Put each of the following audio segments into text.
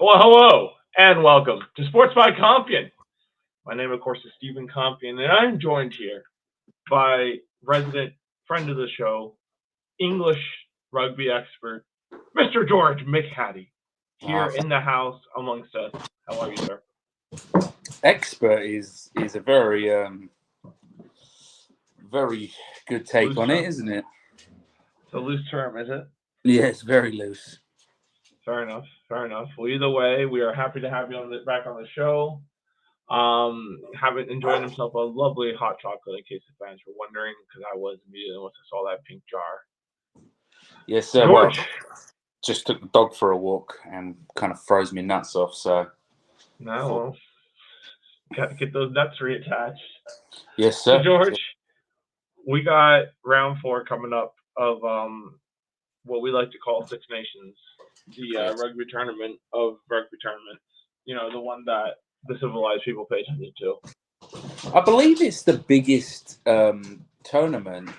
Well, hello and welcome to Sports by Compion. My name, of course, is Stephen Compion, and I'm joined here by resident friend of the show, English rugby expert, Mr. George McHattie, here in the house amongst us. How are you, sir? Expert is a very good take Loose on term. it, isn't it? It's a loose term, is it? Yeah, it's very loose. Fair enough. Fair enough. Well, either way, we are happy to have you back on the show. Having enjoyed himself a lovely hot chocolate, in case the fans were wondering, because I was immediately once I saw that pink jar. Yes, sir. George. Well, just took the dog for a walk and kind of froze me nuts off. So, well, got to get those nuts reattached. yes, sir. So, George, we got round 4 coming up of what we like to call Six Nations, the rugby tournament of rugby tournaments. You know, the one that the civilized people pay attention to. I believe it's the biggest tournament,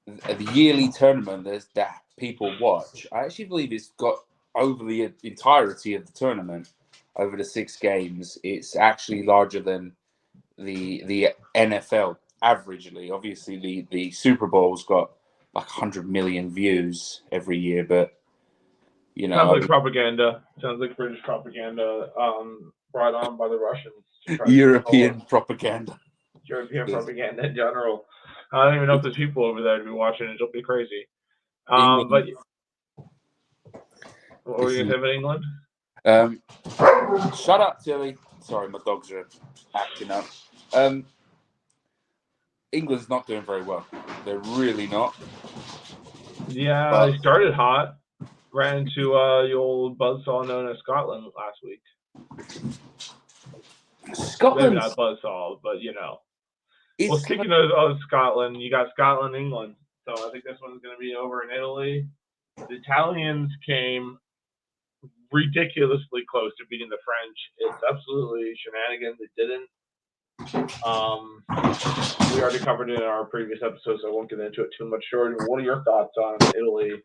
the yearly tournament that people watch. I actually believe it's got over the entirety of the tournament, over the 6 games. It's actually larger than the NFL averagely. Obviously, the Super Bowl's got like 100 million views every year, but you know, sounds like propaganda. Sounds like British propaganda, brought on by the Russians. European propaganda. European propaganda in general. I don't even know if there's people over there to be watching it. It'll be crazy. But what were you gonna say about England? Shut up, Tilly. Sorry, my dogs are acting up. England's not doing very well. They're really not. Yeah, they started hot. Ran into the old buzzsaw known as Scotland last week. Scotland. Maybe not buzzsaw, but you know. Well, speaking of Scotland, you got Scotland, England. So I think this one's going to be over in Italy. The Italians came ridiculously close to beating the French. It's absolutely shenanigans. It didn't. We already covered it in our previous episode, so I won't get into it too much. Jordan, what are your thoughts on Italy,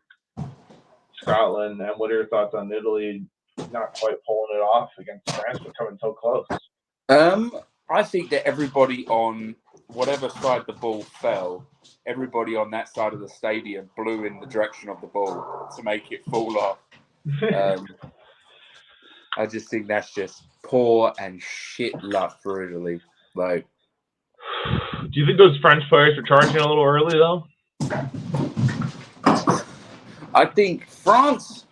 Scotland, and what are your thoughts on Italy not quite pulling it off against France, but coming so close? I think that everybody on whatever side the ball fell, everybody on that side of the stadium blew in the direction of the ball to make it fall off. I just think that's just poor and shit luck for Italy. Like, do you think those French players were charging a little early though? I think France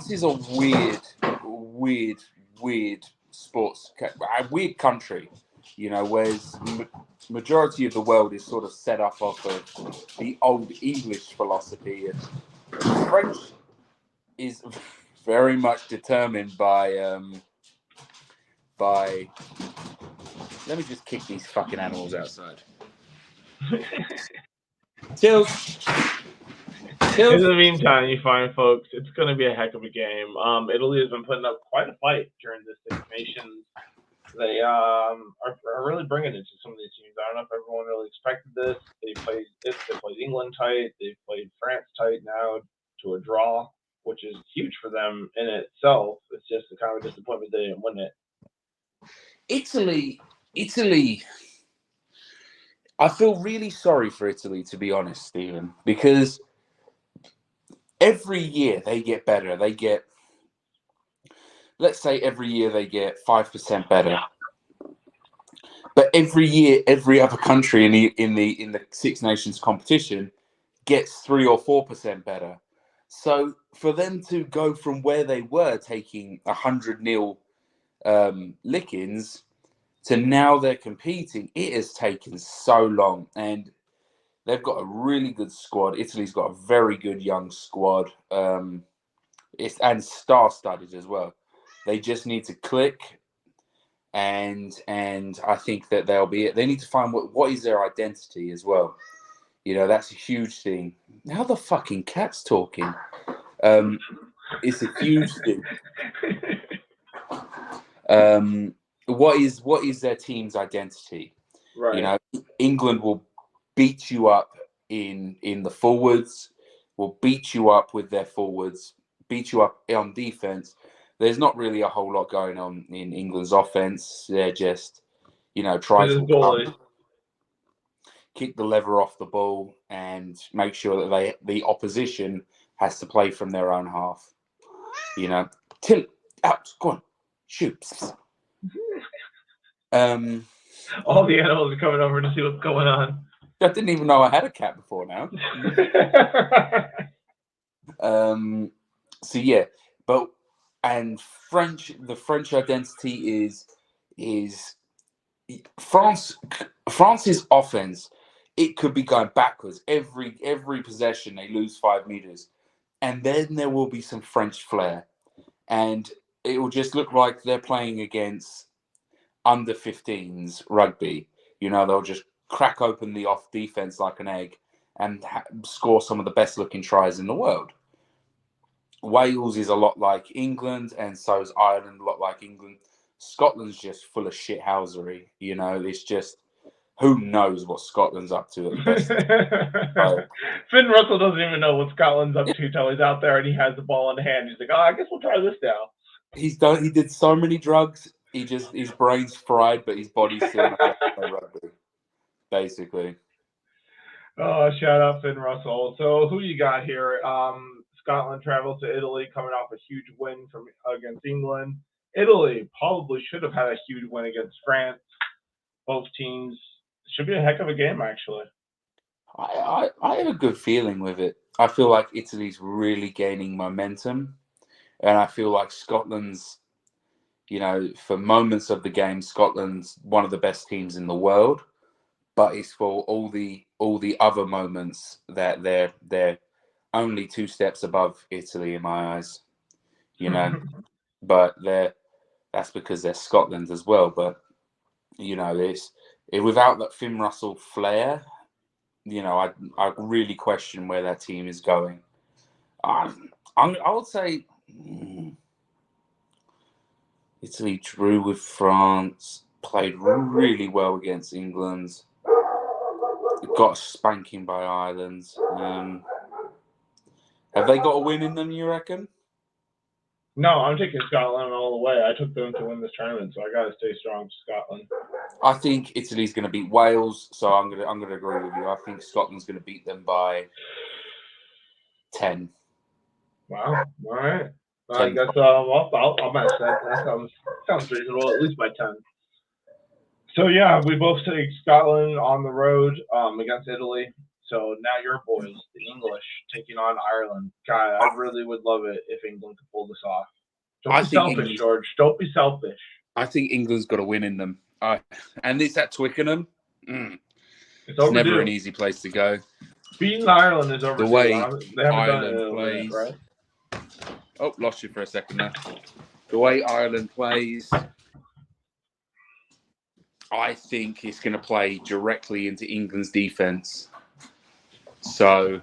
is a weird sports, weird country, you know, whereas majority of the world is sort of set up off of the old English philosophy, and French is very much determined by let me just kick these fucking animals outside. Tills. In the meantime, you find, folks, it's going to be a heck of a game. Italy has been putting up quite a fight during this Six Nations. They are really bringing it to some of these teams. I don't know if everyone really expected this. They played England tight. They played France tight now to a draw, which is huge for them in itself. It's just a kind of disappointment they didn't win it. Italy. I feel really sorry for Italy, to be honest, Stephen, because every year they get better. They get, let's say every year they get 5% better. But every year, every other country in the Six Nations competition gets 3 or 4% better. So for them to go from where they were taking 100-0 lickings to now they're competing, it has taken so long, and they've got a really good squad. Italy's got a very good young squad. It's and star-studded as well. They just need to click, and I think that they'll be it. They need to find what is their identity as well. You know, that's a huge thing. Now the fucking cat's talking. It's a huge thing. What is their team's identity? Right. You know, England will beat you up in the forwards, will beat you up with their forwards, beat you up on defense, there's not really a whole lot going on in England's offense. They're just, try to kick the lever off the ball and make sure that the opposition has to play from their own half. Till out, go on, shoot. All the animals are coming over to see what's going on. I didn't even know I had a cat before now. So yeah, the French identity is France's offense. It could be going backwards every possession. They lose 5 meters, and then there will be some French flair, and it will just look like they're playing against under 15s rugby. They'll just crack open the off defense like an egg and score some of the best looking tries in the world. Wales is a lot like England, and so is Ireland a lot like England. Scotland's just full of shithousery. It's just, who knows what Scotland's up to at the best. Finn Russell doesn't even know what Scotland's up to until he's out there and he has the ball in hand. He's like, I guess we'll try this now. He did so many drugs. His brain's fried, but his body's still knows how to play rugby, basically. Oh, shout out Finn Russell. So who you got here? Scotland travels to Italy, coming off a huge win against England. Italy probably should have had a huge win against France. Both teams should be a heck of a game, actually. I have a good feeling with it. I feel like Italy's really gaining momentum, and I feel like Scotland's, for moments of the game, Scotland's one of the best teams in the world. But it's for all the other moments that they're only 2 steps above Italy in my eyes. But that's because they're Scotland as well. But without that Finn Russell flair, I really question where that team is going. I would say Italy drew with France, played really well against England, got a spanking by Ireland. Have they got a win in them, you reckon? No, I'm taking Scotland all the way. I took them to win this tournament, so I got to stay strong to Scotland. I think Italy's going to beat Wales, so I'm going to agree with you. I think Scotland's going to beat them by 10. Wow. All right. I guess I'll match that. That sounds reasonable, at least by 10. So yeah, we both take Scotland on the road against Italy. So now your boys, the English, taking on Ireland. God, I really would love it if England could pull this off. Don't be selfish, George. Don't be selfish. I think England's got a win in them. And it's at Twickenham. It's never an easy place to go. Beating Ireland is overdue. The way they haven't Ireland done it plays. right? Oh, lost you for a second there. The way Ireland plays, I think it's going to play directly into England's defence. So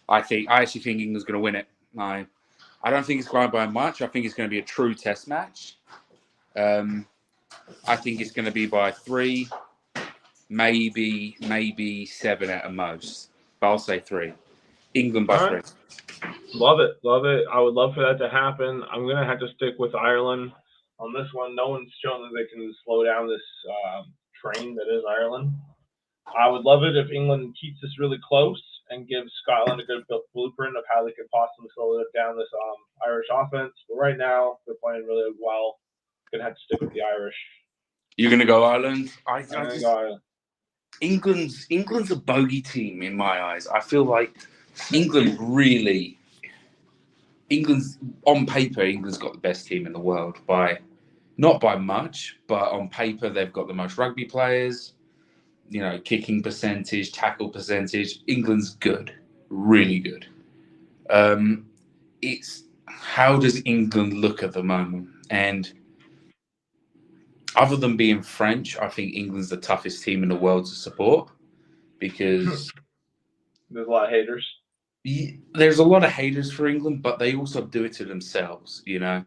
I actually think England's going to win it. I don't think it's going by much. I think it's going to be a true test match. I think it's going to be by 3, maybe 7 at the most. But I'll say 3. England by 3. Love it. I would love for that to happen. I'm going to have to stick with Ireland on this one. No one's shown that they can slow down this train that is Ireland. I would love it if England keeps this really close and gives Scotland a good blueprint of how they could possibly slow down this Irish offense. But right now, they're playing really well. Going to have to stick with the Irish. You're going to go Ireland? I'm going to go Ireland. England's a bogey team in my eyes. I feel like England's on paper, England's got the best team in the world not by much, but on paper they've got the most rugby players, kicking percentage, tackle percentage. England's good, really good. It's how does England look at the moment? And other than being French, I think England's the toughest team in the world to support because there's a lot of haters. There's a lot of haters for England, but they also do it to themselves, Yeah.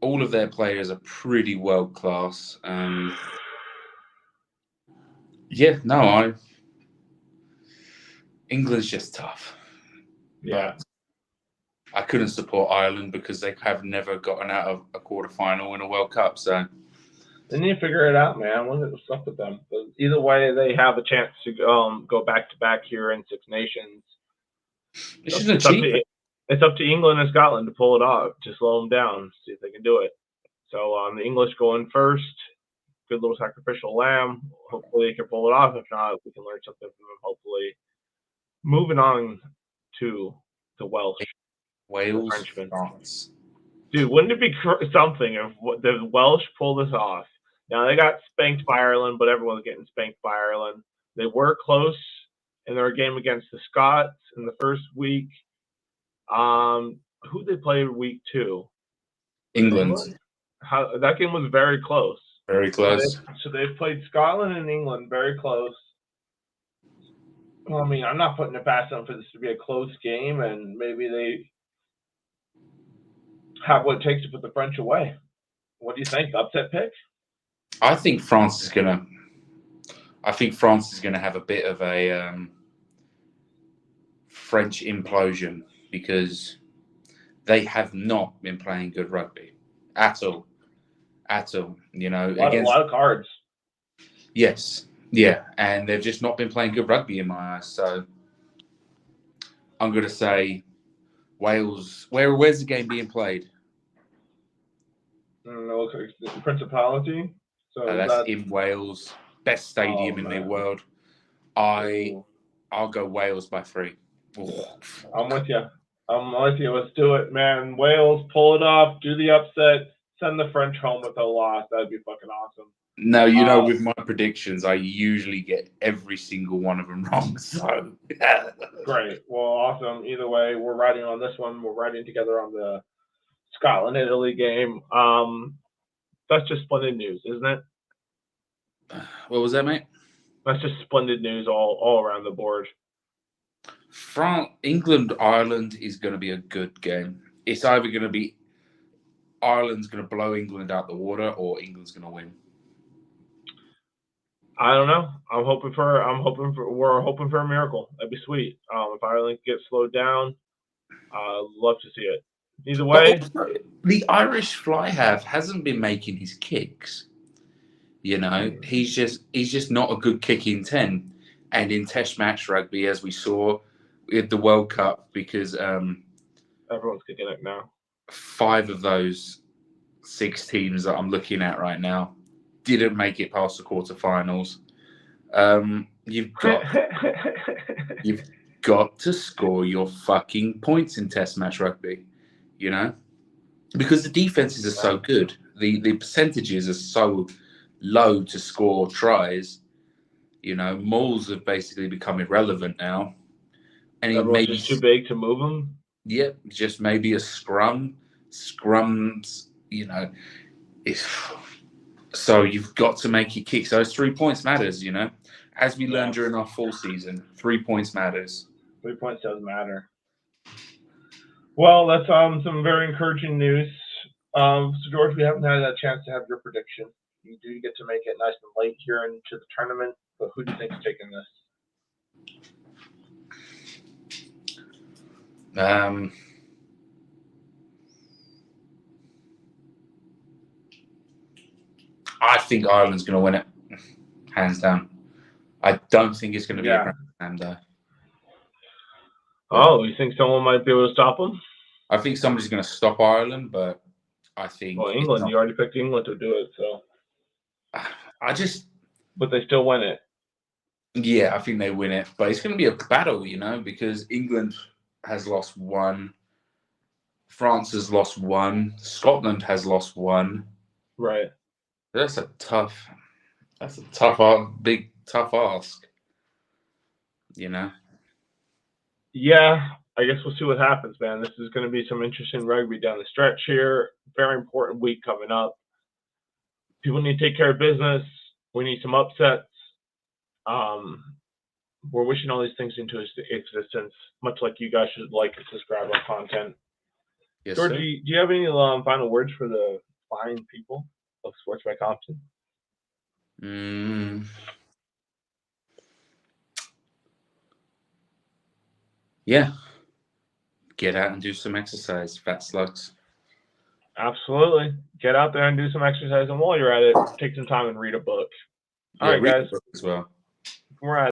All of their players are pretty world class. England's just tough. Yeah. I couldn't support Ireland because they have never gotten out of a quarterfinal in a World Cup. So they need to figure it out, man. What's up with them? But either way, they have a chance to go back to back here in Six Nations. it's just an achievement. It's up to England and Scotland to pull it off, to slow them down, see if they can do it. So the English going first, good little sacrificial lamb. Hopefully they can pull it off. If not, we can learn something from them. Hopefully, moving on to the Welsh, Wales, Frenchmen. France. Dude, wouldn't it be something if the Welsh pull this off? Now they got spanked by Ireland, but everyone's getting spanked by Ireland. They were close in their game against the Scots in the first week. Who they played week 2? England. That game was very close. Very close. So they've played Scotland and England very close. Well, I mean, I'm not putting it past them for this to be a close game, and maybe they have what it takes to put the French away. What do you think? Upset pick? I think France is gonna have a bit of a French implosion because they have not been playing good rugby at all. You know, A lot of cards. Yes, yeah, and they've just not been playing good rugby in my eyes. So I'm going to say Wales. Where's the game being played? It looks like the Principality. So that's in Wales, best stadium in the world. I'll go Wales by 3. I'm with you. Let's do it, man. Wales, pull it off, do the upset, send the French home with a loss. That'd be fucking awesome. No, you know, with my predictions, I usually get every single one of them wrong. So great. Well, awesome. Either way, we're riding on this one. We're riding together on the Scotland-Italy game. That's just splendid news, isn't it? What was that, mate? That's just splendid news all around the board. England, Ireland is going to be a good game. It's either going to be Ireland's going to blow England out the water, or England's going to win. I don't know. We're hoping for a miracle. That'd be sweet. If Ireland gets slowed down, I'd love to see it. Either way, the Irish fly half hasn't been making his kicks. You know, he's just not a good kicking 10. And in Test match rugby, as we saw with the World Cup, because everyone's kicking it now. 5 of those 6 teams that I'm looking at right now didn't make it past the quarterfinals. You've got to score your fucking points in Test match rugby, you know, because the defenses are so good. The percentages are so low to score tries. You know, mauls have basically become irrelevant now. And everyone's just too big to move them. Yep, just maybe a scrum. Scrums, you know, so you've got to make your kicks. Those 3 points matters, you know. As we learned during our full season, 3 points matters. 3 points does matter. Well, that's some very encouraging news. So George, we haven't had a chance to have your prediction. You do get to make it nice and late here into the tournament, but who do you think is taking this? I think Ireland's going to win it, hands down. I don't think it's going to be a grand slam, though. Oh, you think someone might be able to stop them? I think somebody's going to stop Ireland, but I think... Well, England, you already picked England to do it, so... But they still win it. Yeah, I think they win it. But it's going to be a battle, you know, because England has lost 1. France has lost 1. Scotland has lost 1. Right. That's a tough ask, you know? Yeah, I guess we'll see what happens, man. This is going to be some interesting rugby down the stretch here. Very important week coming up. People need to take care of business. We need some upsets. We're wishing all these things into existence, much like you guys should like and subscribe our content. Yes, George, sir. do you have any final words for the fine people of Sports by Compton? Yeah. Get out and do some exercise, fat slugs. Absolutely. Get out there and do some exercise, and while you're at it, take some time and read a book. All right, read guys. the book as well. We're at